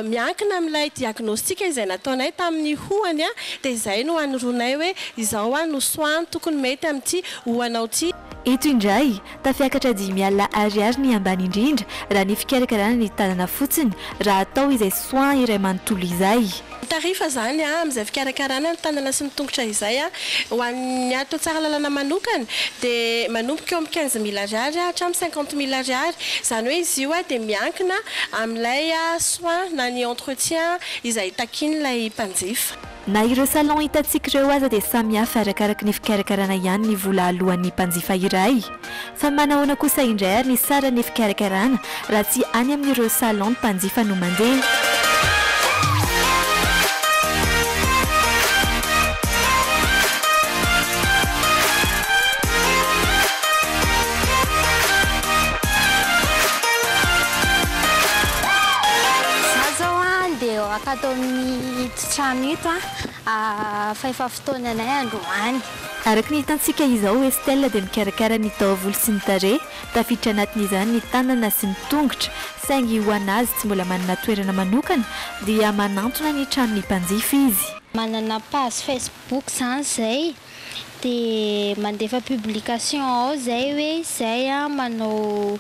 miankina amin'ilay diagnostika izay nataonay tamin'ny hohany dia izay no anoronay hoe izao no soin tokony mety amin'ity hohanao ity. Eto indray tafiakatra 5,000 ariary ny ambany indrindra raha ny fikarakarana ny tanana fotsiny raha atao izay soin iray manontolo izay. Tarifa zany amin'izay fikarakarana ny tanana sy ny tongotra izay ho an'ny ato Tsaralalàna manokana dia manomboka eo amin'ny 15 000 ariary hatramin'ny 50 000 ariary. Izany hoe izy io dia miankina amin'ilay soin na ny entretien izay takin'ilay mpanjifa. Na ireo salon hitantsika ireo aza dia samy hafa arakaraka ny fikarakarana ihany ny vola alohan'ny mpanjifa iray. Fa manahoana kosa indray ary ny sara ny fikarakarana raha tsy any amin'ireo salon ny mpanjifa no mandeha. Akato amin'ny trano ito fa efa fotoananay androany. Araka ny hitantsika izao Estelle dia mikarakara ny taovolo sy ny tarehy tafiditra anatin'izany ny tanana sy ny tongotra saingy ho anazy tsy mbola manana toerana manokana dia manantona ny tranon'ny mpanjifa izy. Manana page Facebook zany zay dia mandefa publication ao zay hoe zay manao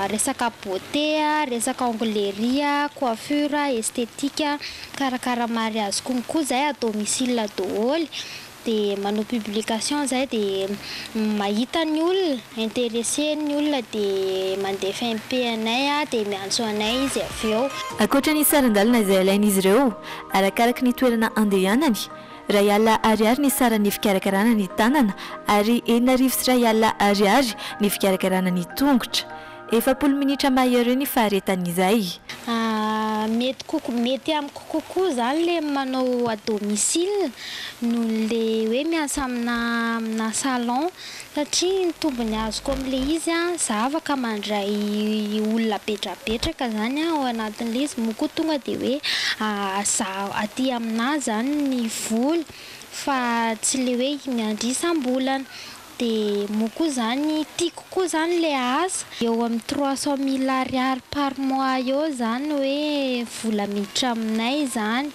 resaka beauté resaka onglerie coiffure esthétique karakara mariage konko zay à domicile daholo dia manao publication zay dia mahita ny olona intéressé ny olona dia mandefa MP anay dia miantso anay izy avy eo. Ankoatra ny sarandalina izay ilain'izy ireo arakaraka ny toerana andehanany R1,000 ariary ny sara ny fikarakarana ny tanana ary 4,000 ariary ny fikarakarana ny tongotra. 40 minitra mahery ny faharetan'izay. Mety amiko kokoa zany le manao à domicile no le hoe miasa amina salon satria ny tombony azoko amin'le izy za afaka mandray olona petrapetraka zany ao anatin'le izy mokoa tonga dia hoe aty amina zany ny vola fa tsy le hoe miandrisambolana. Dia mokoa zany tiako koa zany le asa eo amin'ny 300 000 ariary par mois eo zany hoe vola miditra aminay zany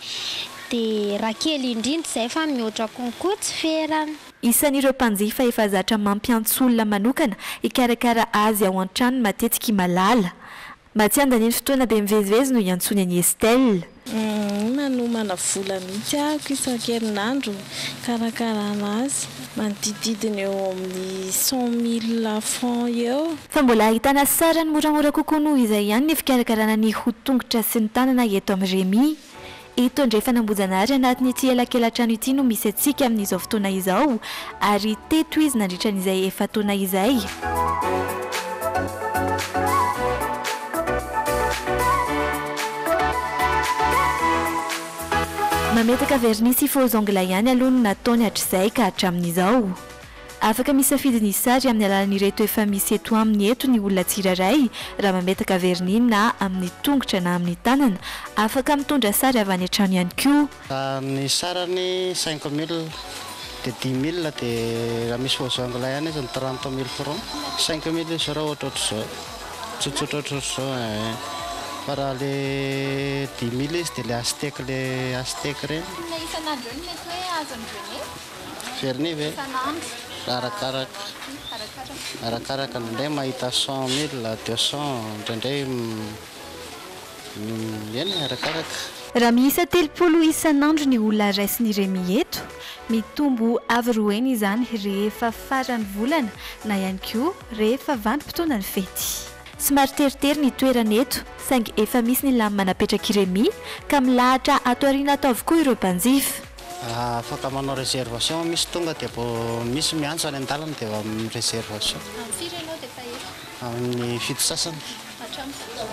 dia raha kely indrindra zay fa mihoatra konkoa tsy ferana. Isan'ireo mpanjifa efa zatra mampiantso olona manokana hikarakara azy ao an-trano matetika malala. Matsiandany ny fotoana be mivezivezy no iantsony an'i Estelle. Manomana vola mihitsy ako isan-kerinandro karakarana azy manodididina eo amin'ny 100 000 francs eo. Fa mbola ahitana sara ny moramora kokoa noho izay ihany ny fikarakarana ny hoho-tongotra sy ny tanana eto amin'ny Remy. Eto indray fanambozana ary anatin'ity elakelan-trano ity no misy antsika amin'izao fotoana izao ary teto izy nandritran'izay efa taona izay. Mametaka vernis sy faux ongles ihany aloha no nataony hatr'izay ka hatramin'izao. Afaka misafidiny sary amin'ny alalan'ireto efa misy eto aminy eto ny olona tsirairay raha mametaka vernis na amin'ny tongotra na amin'ny tanana afaka mitondra sary avy any an-trano ihany koa. Ny sarany 5 000 dia 10 000 dia raha misy faux ongles ihany izy 30 000 francs 5 000 izy raha ohatrohatr'izao tsotsotra ohatrohatr'izao. Fa raha le 10 000 izy dia le aztèque reny. Isan'andro eo ny mety hoe azon'ny vernis? Vernis ve? Isan'andro. Arakaraka. arakaraka ndraindray mahita 100 000 200 ndraindray eny arakaraka. Raha miisa 30 isan'andro ny olona raisiny Remy eto, mitombo avy roeny izany rehefa farany volana na ihany koa rehefa vanim-potoana ny fety. Somary teritery ny toerana eto, saingy efa misy ny lamy manapetraky Remy ka milahatra ato aoriana atao avokoa ireo mpanjifa. Afaka manao réservation, misy tonga dia misy miantso any an-dalana dia réservation. Amin'ny 7 sasany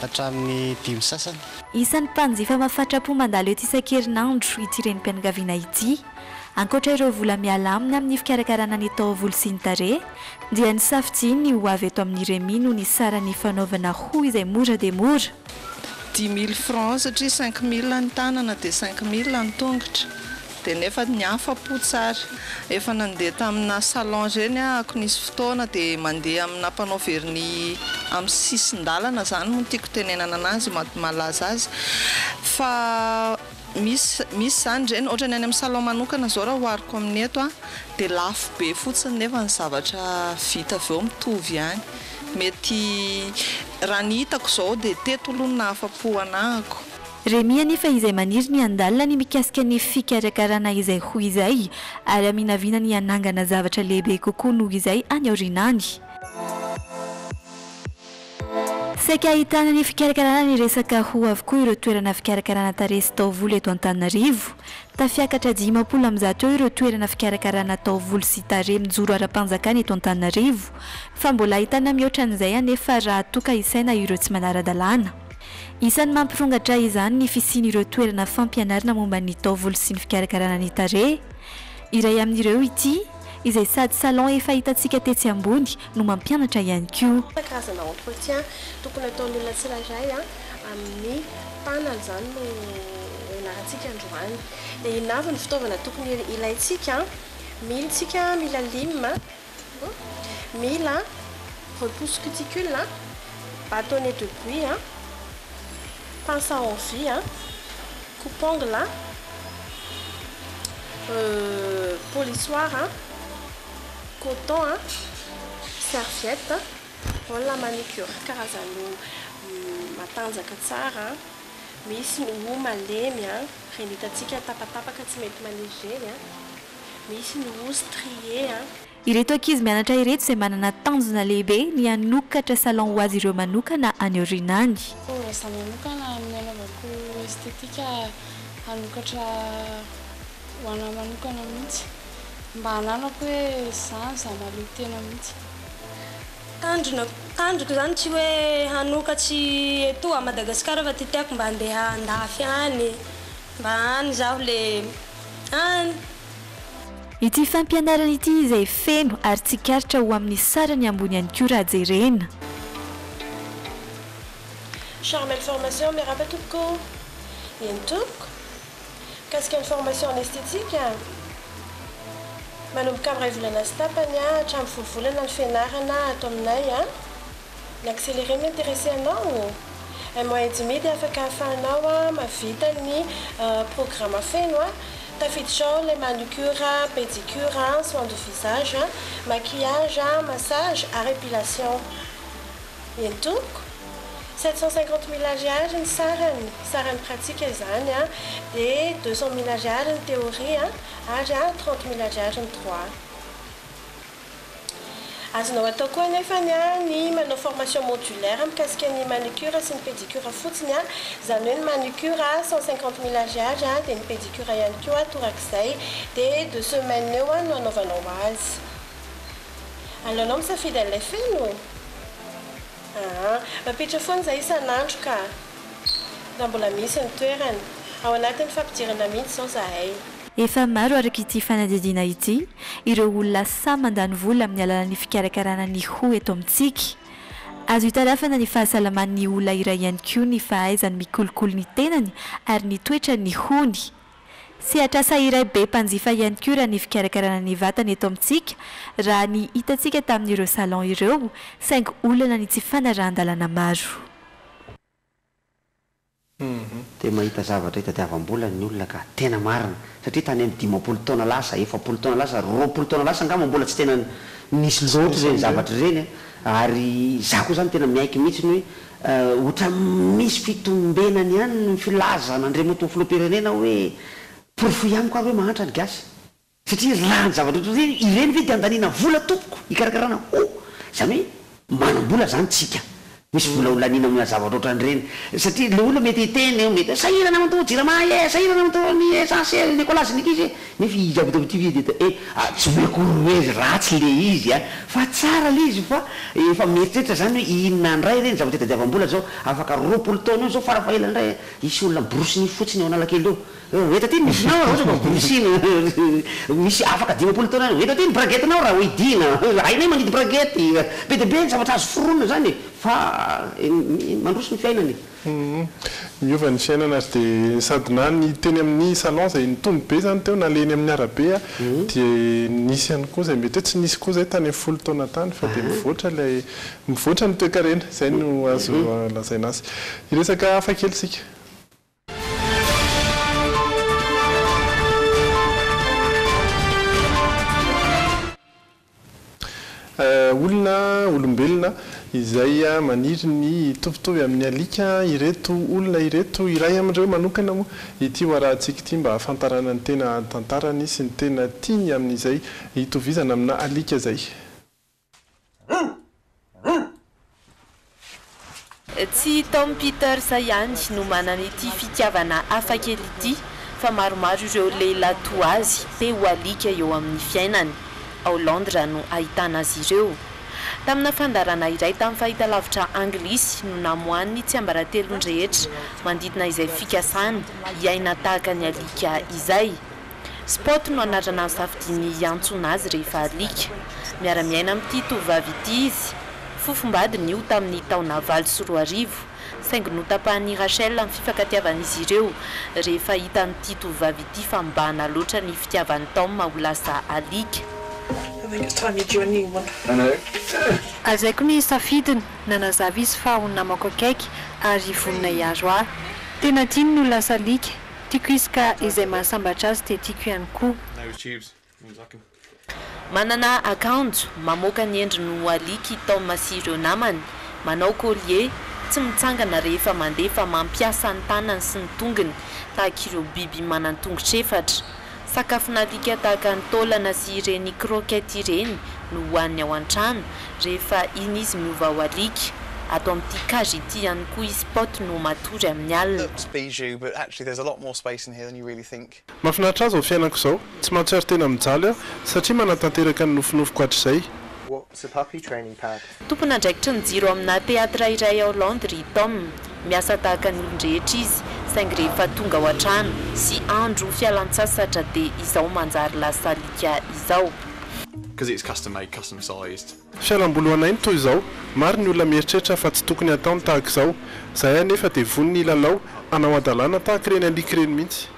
hatramin'ny 5 sasany. Isan'ny mpanjifa mahafatrapo mandalo eto isan-kerinandro ity renim-pianakaviana ity. Ankoatra ireo vola miala aminy amin'ny fikarakarana ny taovolo sy ny tarehy, dia nisafidiany ho avy eto amin'ny Remy noho ny sarany fanaovana hoho izay mora dia mora. 10 000 francs satria 5 000 ny tanana dia 5 000 ny tongotra. Dia nefa ny afa-po tsara. Efa nandeha tamina salon ireny ako nisy fotoana dia mandeha amina mpanao vernis amin'ny sisin-dalana zany mo tiako tenenana anazy malaza azy. Fa misy zany ireny ohatra ny any amin'ny salon manokana zao raha hoariko amin'ny eto dia lafo be fotsiny nefa ny zavatra vita avy eo mitovy ihany. Mety raha ny hitako zao dia teto aloha ny afa-po anahako. Remy anefa izay maniry ny andalina ny mikasika ny fikarakarana izay ho izay ary aminaviana ny anangana zavatra lehibe kokoa noho izay any aorinany. Saika ahitana ny fikarakarana ny resaka ho avokoa ireo toerana fikarakarana tarehy sy taovolo eto Antananarivo. Tafiakatra 50 eo ireo toerana fikarakarana taovolo sy tarehy mijoro ara-panjakana eto Antananarivo, fa mbola ahitana mihoatra an'izay anefa raha toka isaina ireo tsy manara-dalàna. Isan'ny mampirongatra izany ny fisian'ireo toerana fampianarana momba ny taovolo sy ny fikarakarana ny tarehy. Iray amin'ireo ity izay sady salon efa hitantsika tetsy ambony no mampianatra ihany koa. Karazana entretien tokony ataon'ny olona tsirairay amin'ny tanana izany no ianarantsika androany. Dia inavy ny fitaovana tokony ilaintsika, milantsika mila lime, mila repousse cuticule, bâtonnet de buis, pince à envie, coupe-ongle, polissoir, coton, serviette, voilà manicure. Karazany matanjaka tsara, misy ny hoho malemy, reny hitantsika tapatapaka tsy mety manegely, misy ny hoho strié. Ireto ankizy mianatra ireto izay manana tanjona lehibe ny hanokatra salon ho azy ireo manokana any aorinany. Za manokana amin'ny anaovako estetika hanokatra ho ana manokana mihitsy mba hananako hoe za maleo tena mihitsy. Tandroko zany tsy hoe hanokatsy eto a Madagasikara fa tiako mba handeha andafy any, mba any zaho le any. Ity fampianarana ity izay feno ary tsikaritra ho amin'ny sarany ambony ihany koa raha jerena. Charmel formation mirapatoko entoko kasika ny formation en esthétique manomboka amin'ny 2 volana sy tapany hatramin'ny 10 volana ny fianarana ato aminay ny accéléré m'intéressé anao moyen timide afaka ahafahanao mavita ny programme feno tafiditra les manucure, pédicure, soins de visage, maquillage, massage, épilation. Entoko 750 000 ariary ny sarany pratique izany dia 200 000 ariary ny théorie ary 30 000 ariary ny droit. Azonao atao koa nefa ny manao formation modulaire mikasika ny manicure sy ny pédicure fotsiny izany hoe ny manicure 150 000 ariary dia ny pédicure ihany koa torak'izay dia 2 semaines eo no anaovanao azy. Aleonao misafidy an'ilay feno mapetra foana izay isan'andro ka raha mbola misy ny toerana ao anatin'ny fampidirana mihitsy izao zahay. Efa maro araka ity fanadidina ity ireo olona samy mandany vola amin'ny alalan'ny fikarakarana ny hoho eto amintsika. Azo hitarafana ny fahasalaman'ny olona iray ihany koa ny fahaizany mikolokolo ny tenany ary ny toetra ny hohony. Sehatrasa iray be mpanjifa ihany koa raha ny fikarakarana ny vatana eto amintsika raha ny hitantsika tamin'ireo salon ireo saingy olana ny tsy fanarahan-dalana maro. dia mahita zavatra hitadiavam-bola ny olona ka tena marina satria tany amin'ny 10 taona lasa 7 taona lasa 20 taona lasa angamba mbola tsy tena nisy loatra reny zavatra reny ary za koa zany tena miaiky mihitsy ny hoe ohatra misy fitombenany ihany ny filaza n'Andriamanitra ny filoham-pirenena hoe porofo amiko ary hoe mahantra ny gasy satria raha ny zavatra oatra reny ireny ve dia andaniana vola tompoko hikarakarana zany hoe manam-bola zany tsika misy vola olaniana amina zavatra ohatran'ireny satria le olona mety hiteny mety sahirana manto jirama sahirana manto ny essentiel Nicolas nikizy nefa izavitabity dia tsy mekory hoe ratsy le izy fa tsara le izy fa efa mieritreritra zany hoe inona ndray reny zavatra hitadiavam-bola zao afaka 20 taona eo zao farafaela ndray isy olona borosiny fotsiny eo analakely eo eta teny misy nao raha borosiny misy afaka 10 taona eta teny bragety nao raha hoidina hainay mandidy bragety be dia be ny zavatra azo foronina zany fa mandroso ny fiainany miova ny fiainana ary dia sady na ny teny amin'ny salon zay nitombo be zany teo naleny amin'ny arabe dia nisy ihany koa zay mety hoe tsy nisy koa zay tany 10 taona tany fa dia mivoatra ny toe-karena zay no azo lazaina azy iresaka hafa kely sika olona olombelona izay maniry ny tovitovy amin'ny alika ireto olona ireto iray amin'ireo manokana moa ity hoarahantsika ity mba hafantarana ny tena tantarany sy ny tena tiany amin'izay hitovizana amina alika zay. Tsy Tom Peters ihany no manana ity fitiavana hafakely ity fa maromaro ireo lehilahy toa azy te ho alika eo amin'ny fiainany. Ao Londra no ahitana azy ireo. Tamina fandarana iray tamin'ny fahitalavitra anglisy no namohaniny tsy ambaratelony rehetra mandidina izay fikasana hiaina tahaka ny alika izay. Spot no anatrana ny safidiny hiantsona azy rehefa alika. Miara-miaina amin'ity tovovavy ity izy. Fofombadiny io tamin'ny taona 24 saingy notapahany Rachel amin'ny fifankatiavan'izy ireo rehefa hitan'ity tovovavy ity fa mibahana loatra ny fitiavan'ny Tom ho lasa alika. Azaiko ny safidiny nanazava izy fa ho namako akaiky ary vonina hiazo ahy. Tena tiany no lasa alika. Tiako izy ka izay mahasambatra azy dia tiako ihany koa. Manana akanjo mamoaka ny endriny ho alika Tom sy ireo namany, manao collier, tsy mitsangana rehefa mandeha fa mampiasa ny tanany sy ny tongony tahaka ireo biby manan-tongotra efatra. Sakafona alika tahaka ny taolana sy ireny croquette ireny no hohaniny ao an-trano rehefa iny izy miova ho alika. Ato amin'ity cage ity ihany koa izy Spot no matory amin'ny alina. Mahafinaritra azy ao fiainako izao, tsy mahatsiaro tena mijaly aho satria manatanteraka ny nofinofiko hatrizay. Tompon'andraikitry ny jiro amina teatra iray ao Londra i Tom, miasa tahaka ny olon-drehetra izy, saingy rehefa tonga ao an-trano sy andro fialan-tsasatra dia izao manjary lasa alika izao. Fialam-boly hoanainy toy izao, maro ny olona mieritreritra fa tsy tokony ataony tahaka izao. Izay anefa dia voniny lalao anao adalana tahaka ireny alika ireny mihitsy.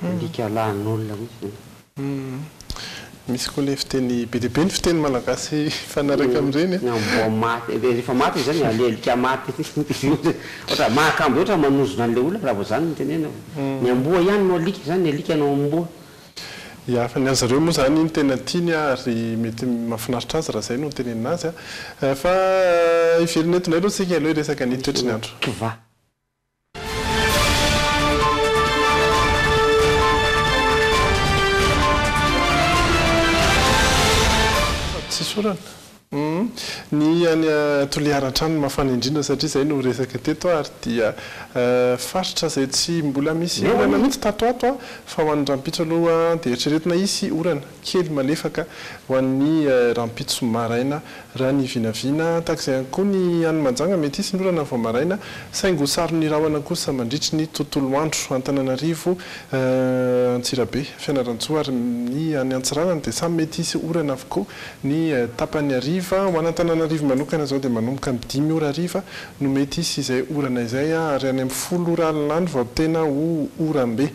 Alika lahan'olona mihitsy. Misy koa le fiteny be dia be ny fiteny malagasy fanaraka amin'ireny. Amboa maty, rehefa maty izany alika maty. Ohatra mahakambo ohatra manozona an'ilay olona raha vao izany ny tenena. Ny amboa ihany no alika izany, ny alika no amboa. Ya, fa ny azy ireo moa izany ny tena tiany ary mety mahafinaritra azy raha izay no tenenina azy. Fa ivelany eto indray aloha isika aloha resaka ny toetriny andro. Kiva. Tsy sorana. Ny any Toliara-trano mafana indrindra satria izay no resaka teto ary dia faritra izay tsy mbola misy orana mihitsy tato ato fa ho an'ny rampitso aloha dia eritreretina isy orana kely malefaka ho an'ny rampitso maraina raha ny vinavina tahaka izay ihany koa ny any Manjanga mety isy ny orana vao maraina saingy saron'ny rahona kosa mandritry ny tontolo andro Antananarivo Antsirabe Fianarantsoa ary ny any Antsiranana dia samy mety isy orana avokoa ny tapany arivo hariva ho an'Antananarivo manokana zao dia manomboka amin'ny 10 ora hariva no mety isy izay orana izay ary any amin'ny 10 ora alin'andro vao tena ho orambe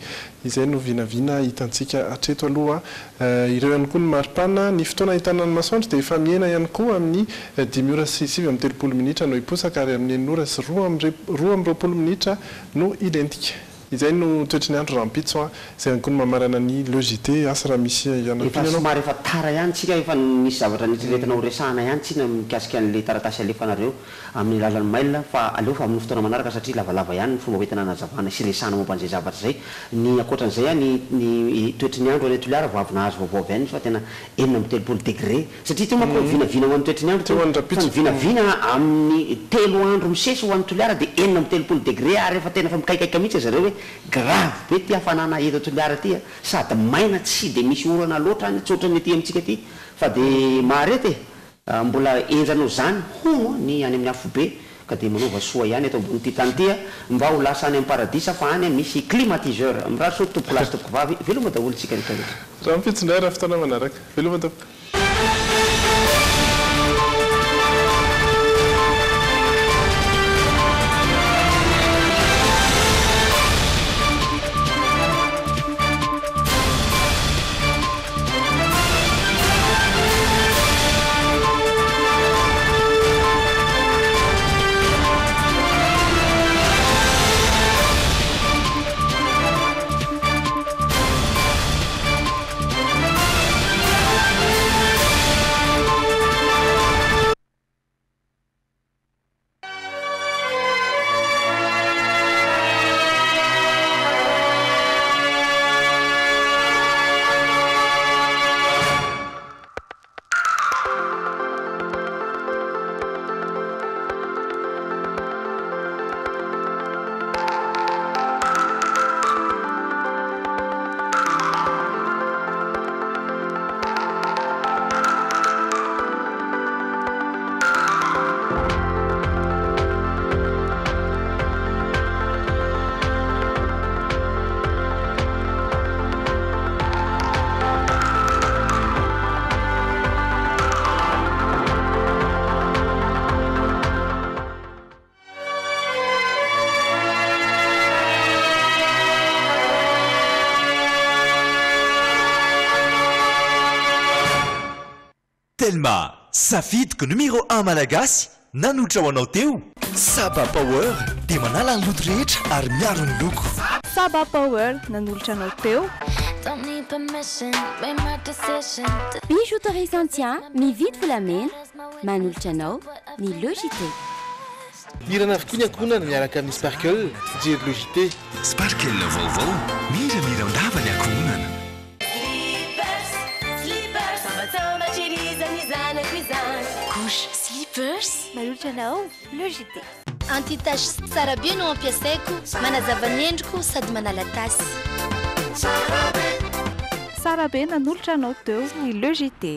izay no vinavina hitantsika hatreto aloha ireo ihany koa ny maripana ny fotoana ahitana ny masoandro dia efa miena ihany koa amin'ny 10 ora sy 30 minitra no hiposaka ary amin'ny 9 ora sy 20 minitra no identika izay no toetry ny andro rampitso izay ihany koa no mamarana ny logité asa raha misy efa somary efa tara ihany tsika efa misy zavatra nitreretinao resahana ihany tsika mikasika an'le taratasy alefanareo amin'ny lalan'ny mail fa aleo fa amin'ny fotoana manaraka satria lavalava ihany ny fomba hoentina nazavana sy resahana momba an'izay zavatra zay ny akoatran'izay a ny toetry ny andro any Toliara vao avy nahazo vaovao ihany fa tena 30 degré satria teo manko vinavina ho an'ny toetry ny andro fa ny vinavina amin'ny 3 andro misesy ho an'ny Toliara dia 30 degré ary efa tena fa mikaikaika mihitsy zareo hoe grave be ty hafanana eto Toliara ty sady maina tsy dia misy orana loatra any tsy ohatran'ny ety amintsika ty fa dia maharety mbola enjanao zany hono ny any amin'ny afobe ka dia manova soa ihany eto ambony ty tany ty mba ho lasa any amin'ny paradisa fa any misy climatiseur mirary so tompoko lasy tompoko vavy veloma daholo tsika rehetra raha mipitsindray raha fotoana manaraka veloma tompoko Telma, safidiko numéro 1 malagasy nanotra ho anao teo Saba Power dia manala ny loto rehetra ary miaro ny loko Saba Power nanolotra anao teo Bijouterie Santia mividy volamena manolotra anao ny logité Irana avokoa ny ankonana miaraka amin'ny Sparkle fijery logité Sparkle vaovao mira-mirandava ny ankonana Couche slippers manolotra anao logité Anti-tache tsara be no ampiasaiko manazava ny endriko sady manala tasy Sara be nanolotra anao teo ny logité